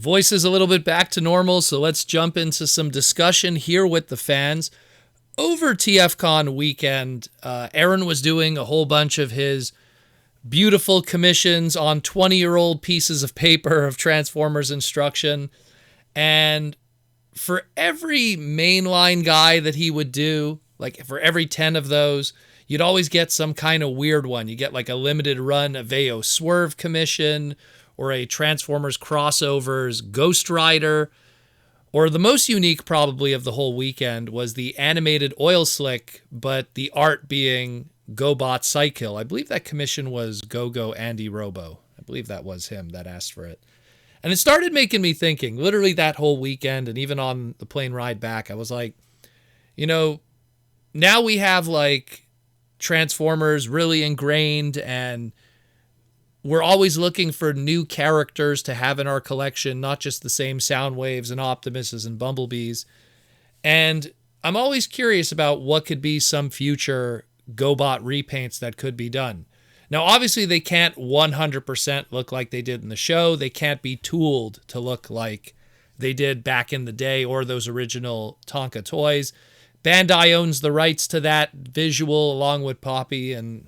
Voice is a little bit back to normal, so let's jump into some discussion here with the fans. Over TFcon weekend, Aaron was doing a whole bunch of his beautiful commissions on 20-year-old pieces of paper of Transformers instruction. And for every mainline guy that he would do, like for every 10 of those, you'd always get some kind of weird one. You get like a limited run Aveo Swerve commission, or a Transformers Crossovers Ghost Rider, or the most unique probably of the whole weekend was the animated oil slick, but the art being Gobots Psykill. I believe that commission was Go-Go Andy Robo. I believe that was him that asked for it. And it started making me thinking, literally that whole weekend, and even on the plane ride back, I was like, now we have like Transformers really ingrained, and we're always looking for new characters to have in our collection, not just the same Soundwaves and Optimuses and Bumblebees. And I'm always curious about what could be some future GoBot repaints that could be done. Now, obviously, they can't 100% look like they did in the show. They can't be tooled to look like they did back in the day or those original Tonka toys. Bandai owns the rights to that visual along with Poppy, and,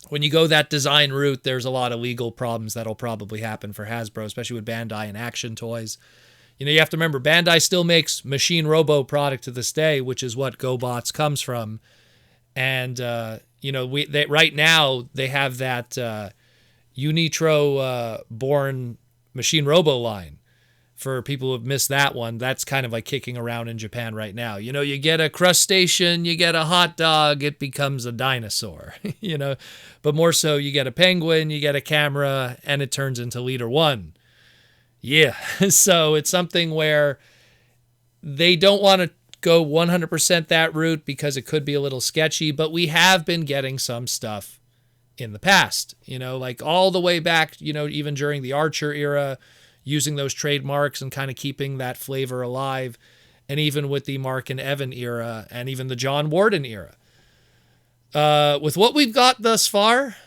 when you go that design route, there's a lot of legal problems that'll probably happen for Hasbro, especially with Bandai and action toys. You have to remember, Bandai still makes Machine Robo product to this day, which is what GoBots comes from. And, right now they have that Unitro born Machine Robo line. For people who have missed that one, that's kind of like kicking around in Japan right now. You get a crustacean, you get a hot dog, it becomes a dinosaur, But more so, you get a penguin, you get a camera, and it turns into Leader One. Yeah, so it's something where they don't want to go 100% that route because it could be a little sketchy, but we have been getting some stuff in the past, like all the way back, even during the Archer era, using those trademarks and kind of keeping that flavor alive, and even with the Mark and Evan era, and even the John Warden era. With what we've got thus far,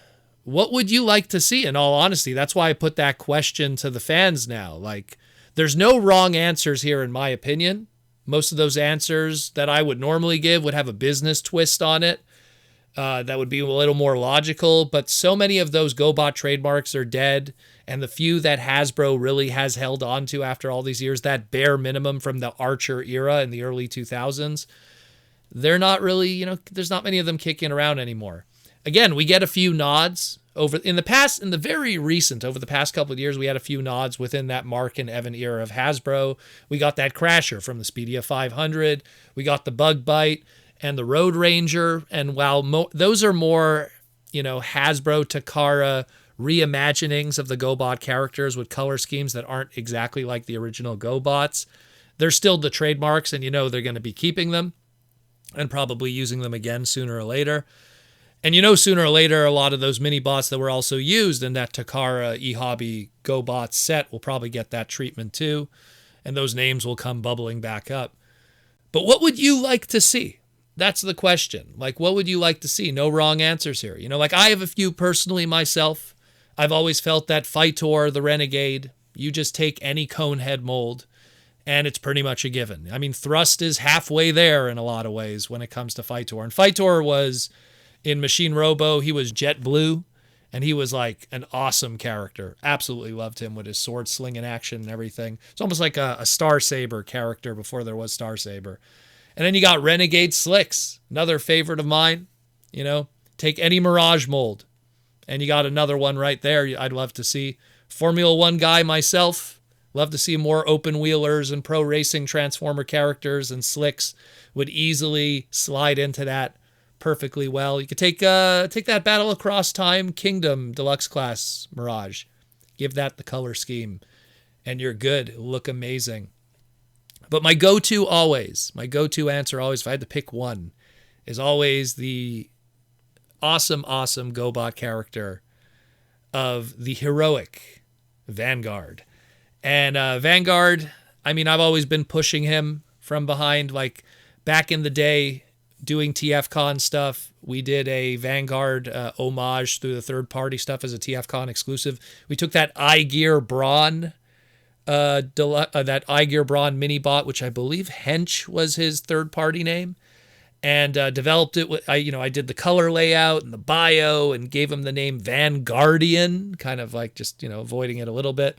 what would you like to see? In all honesty, that's why I put that question to the fans now. Like, there's no wrong answers here, in my opinion. Most of those answers that I would normally give would have a business twist on it. That would be a little more logical, but so many of those GoBot trademarks are dead, and the few that Hasbro really has held on to after all these years, that bare minimum from the Archer era in the early 2000s, they're not really, there's not many of them kicking around anymore. Again, we get a few nods over in the past, over the past couple of years, we had a few nods within that Mark and Evan era of Hasbro. We got that Crasher from the Speedia 500. We got the Bug Bite and the Road Ranger. And while those are more, Hasbro Takara reimaginings of the GoBot characters with color schemes that aren't exactly like the original GoBots, they're still the trademarks, and they're going to be keeping them and probably using them again sooner or later. And sooner or later, a lot of those mini bots that were also used in that Takara eHobby GoBots set will probably get that treatment too, and those names will come bubbling back up. But what would you like to see? That's the question. Like, what would you like to see? No wrong answers here. Like I have a few personally myself. I've always felt that Fightor, the Renegade, you just take any Conehead mold, and it's pretty much a given. I mean, Thrust is halfway there in a lot of ways when it comes to Fightor. And Fightor was, in Machine Robo, he was jet blue, and he was like an awesome character. Absolutely loved him with his sword slinging action and everything. It's almost like a Star Saber character before there was Star Saber. And then you got Renegade Slicks, another favorite of mine. Take any Mirage mold, and you got another one right there I'd love to see. Formula One guy myself, love to see more open wheelers and pro racing Transformer characters, and Slicks would easily slide into that perfectly well. You could take that Battle Across Time Kingdom Deluxe Class Mirage, give that the color scheme, and you're good. It'll look amazing. But my go-to answer always, if I had to pick one, is always the awesome GoBot character of the heroic Vanguard. And Vanguard, I mean, I've always been pushing him from behind. Like back in the day, doing TFcon stuff, we did a Vanguard homage through the third-party stuff as a TFcon exclusive. We took that iGear Brawn that iGear Braun mini bot, which I believe Hench was his third-party name, and developed it. I did the color layout and the bio and gave him the name Vanguardian, kind of like just, avoiding it a little bit.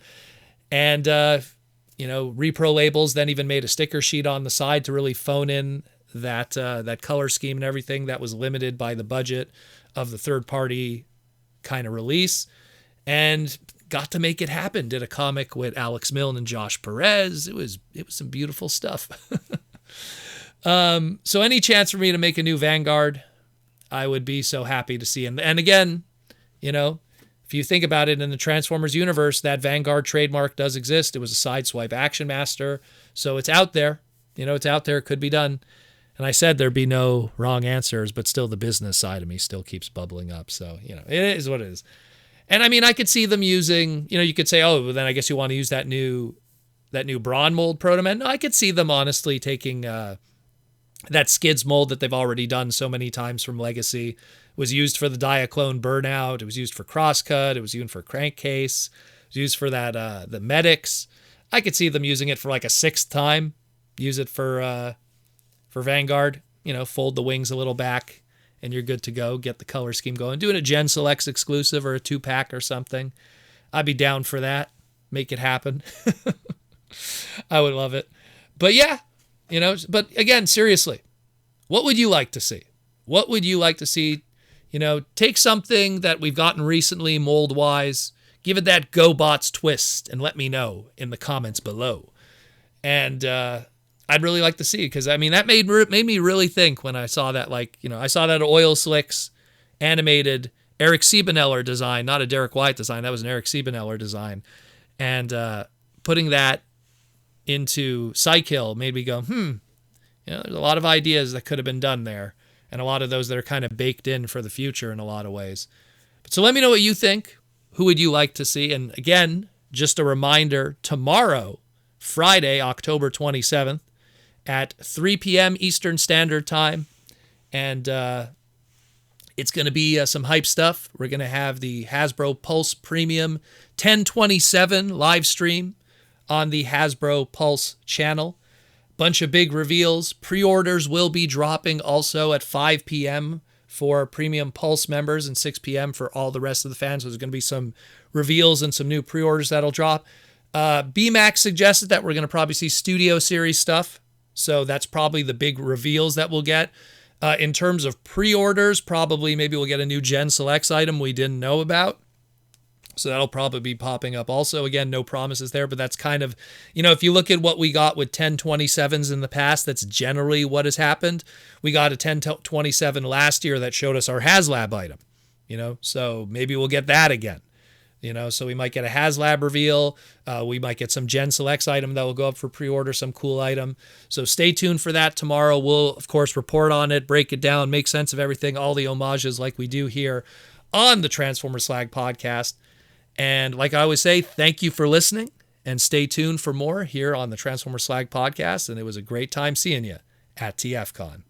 And, Repro Labels then even made a sticker sheet on the side to really phone in that color scheme and everything that was limited by the budget of the third-party kind of release, and got to make it happen. Did a comic with Alex Milne and Josh Perez. It was some beautiful stuff. So any chance for me to make a new Vanguard, I would be so happy to see. And again, if you think about it, in the Transformers universe, that Vanguard trademark does exist. It was a Sideswipe Action Master, so it's out there. It's out there. It could be done. And I said there'd be no wrong answers, but still the business side of me still keeps bubbling up. So, it is what it is. And I mean, I could see them using, you could say, oh, well, then I guess you want to use that new Braun mold Protoman. No, I could see them honestly taking that Skids mold that they've already done so many times from Legacy. It was used for the Diaclone Burnout. It was used for Crosscut. It was used for Crankcase. It was used for that the Medics. I could see them using it for like a sixth time. Use it for Vanguard. Fold the wings a little back, and you're good to go. Get the color scheme going. Doing a Gen Selects exclusive or a 2-pack or something. I'd be down for that. Make it happen. I would love it. But yeah, but again, seriously, what would you like to see? What would you like to see? Take something that we've gotten recently mold-wise, give it that Gobots twist, and let me know in the comments below. And I'd really like to see it, because, I mean, that made me really think when I saw that, I saw that Oil Slicks animated Eric Siebeneller design, not a Derek White design, that was an Eric Siebeneller design. And putting that into Psykill made me go, there's a lot of ideas that could have been done there, and a lot of those that are kind of baked in for the future in a lot of ways. But so let me know what you think. Who would you like to see? And again, just a reminder, tomorrow, Friday, October 27th, at 3 p.m. Eastern Standard Time, and it's going to be some hype stuff. We're going to have the Hasbro Pulse Premium 1027 live stream on the Hasbro Pulse channel. Bunch of big reveals. Pre-orders will be dropping also at 5 p.m. for Premium Pulse members and 6 p.m. for all the rest of the fans. So there's going to be some reveals and some new pre-orders that'll drop. BMAX suggested that we're going to probably see Studio Series stuff. So that's probably the big reveals that we'll get. In terms of pre-orders, probably maybe we'll get a new Gen Selects item we didn't know about. So that'll probably be popping up also. Again, no promises there, but that's kind of, if you look at what we got with 1027s in the past, that's generally what has happened. We got a 1027 last year that showed us our HasLab item, so maybe we'll get that again. So we might get a HasLab reveal. We might get some Gen Selects item that will go up for pre-order, some cool item. So stay tuned for that tomorrow. We'll, of course, report on it, break it down, make sense of everything, all the homages like we do here on the Transformers Slag podcast. And like I always say, thank you for listening, and stay tuned for more here on the Transformers Slag podcast. And it was a great time seeing you at TFcon.